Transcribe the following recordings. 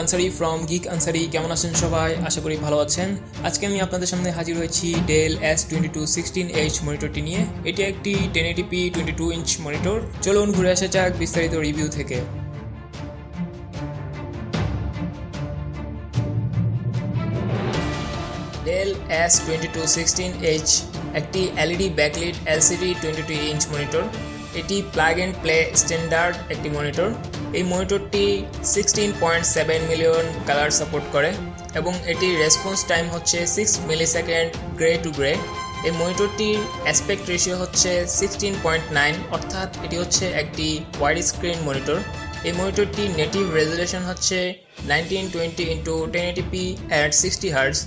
Ansari from gig Ansari. কেমন আছেন সবাই? আশা করি ভালো আছেন। আজকে আমি আপনাদের সামনে হাজির হয়েছি ডেল S2216H মনিটরটি নিয়ে। এটি একটি 1080p 22 ইঞ্চ মনিটর। চলুন ঘুরে আসা যাক বিস্তারিত রিভিউ থেকে। ডেল S2216H একটি LED backlit LCD 22 inch monitor. এটি প্লাগ অ্যান্ড প্লে স্ট্যান্ডার্ড একটি মনিটর। এই মনিটরটি 16.7 মিলিয়ন কালার সাপোর্ট করে এবং এটির রেসপন্স টাইম হচ্ছে 6 মিলিসেকেন্ড গ্রে টু গ্রে। এই মনিটরটির অ্যাসপেক্ট রেশিও হচ্ছে 16.9, অর্থাৎ এটি হচ্ছে একটি ওয়াইড স্ক্রিন মনিটর। এই মনিটরটির নেটিভ রেজুলেশন হচ্ছে 1920x1080p at 60 Hz।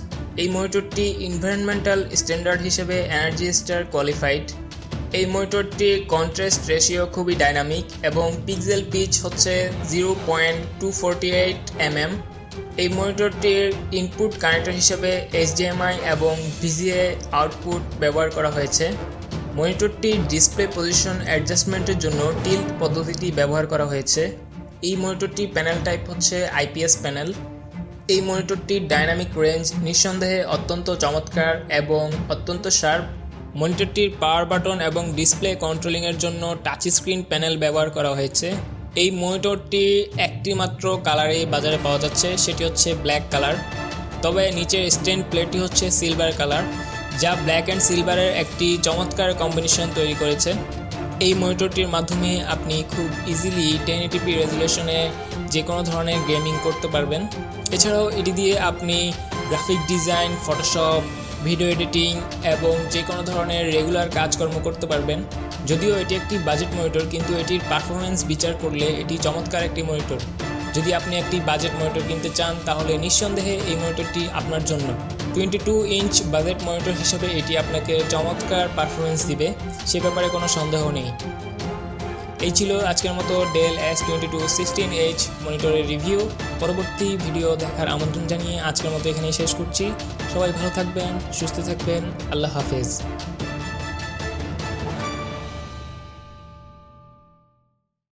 এই মনিটরটি এনভায়রনমেন্টাল স্ট্যান্ডার্ড হিসেবে এনার্জি স্টার কোয়ালিফাইড। এই মনিটরটির কন্ট্রাস্ট রেশিও খুবই ডাইনামিক এবং পিক্সেল পিচ হচ্ছে 0.248 mm। এই মনিটরটির ইনপুট কানেক্টর হিসেবে HDMI এবং VGA আউটপুট ব্যবহার করা হয়েছে। মনিটরটির ডিসপ্লে পজিশন অ্যাডজাস্টমেন্টের জন্য টিল্ট পদ্ধতিটি ব্যবহার করা হয়েছে। এই মনিটরটির প্যানেল টাইপ হচ্ছে IPS প্যানেল। এই মনিটরটির ডাইনামিক রেঞ্জ নিঃসন্দেহে অত্যন্ত চমৎকার এবং অত্যন্ত শার্প। মনিটরটির পাওয়ার বাটন এবং ডিসপ্লে কন্ট্রোলিংয়ের জন্য টাচ স্ক্রিন প্যানেল ব্যবহার করা হয়েছে। এই মনিটরটি একটি মাত্র কালারেই বাজারে পাওয়া যাচ্ছে, সেটি হচ্ছে ব্ল্যাক কালার। তবে নিচের স্ট্যান্ড প্লেটটি হচ্ছে সিলভার কালার, যা ব্ল্যাক অ্যান্ড সিলভারের একটি চমৎকার কম্বিনেশন তৈরি করেছে। এই মনিটরটির মাধ্যমে আপনি খুব ইজিলি 1080p রেজুলেশনে যে কোনো ধরনের গেমিং করতে পারবেন। এছাড়াও এটি দিয়ে আপনি graphic design, Photoshop, video editing এবং যে কোনো ধরনের রেগুলার কাজকর্ম করতে পারবেন। যদিও এটি একটি বাজেট মনিটর, কিন্তু এটির পারফরমেন্স বিচার করলে এটি চমৎকার একটি মনিটর। যদি আপনি একটি বাজেট মনিটর কিনতে চান তাহলে নিঃসন্দেহে এই মনিটরটি আপনার জন্য। 22 ইঞ্চ বাজেট মনিটর হিসেবে এটি আপনাকে চমৎকার পারফরমেন্স দিবে, সে ব্যাপারে কোনো সন্দেহ নেই। এই ছিল আজকের মতো ডেল S2216H মনিটরের রিভিউ। পরবর্তী ভিডিও দেখার আমন্ত্রণ জানিয়ে আজকের মতো এখানেই শেষ করছি। সবাই ভালো থাকবেন, সুস্থ থাকবেন। আল্লাহ হাফেজ।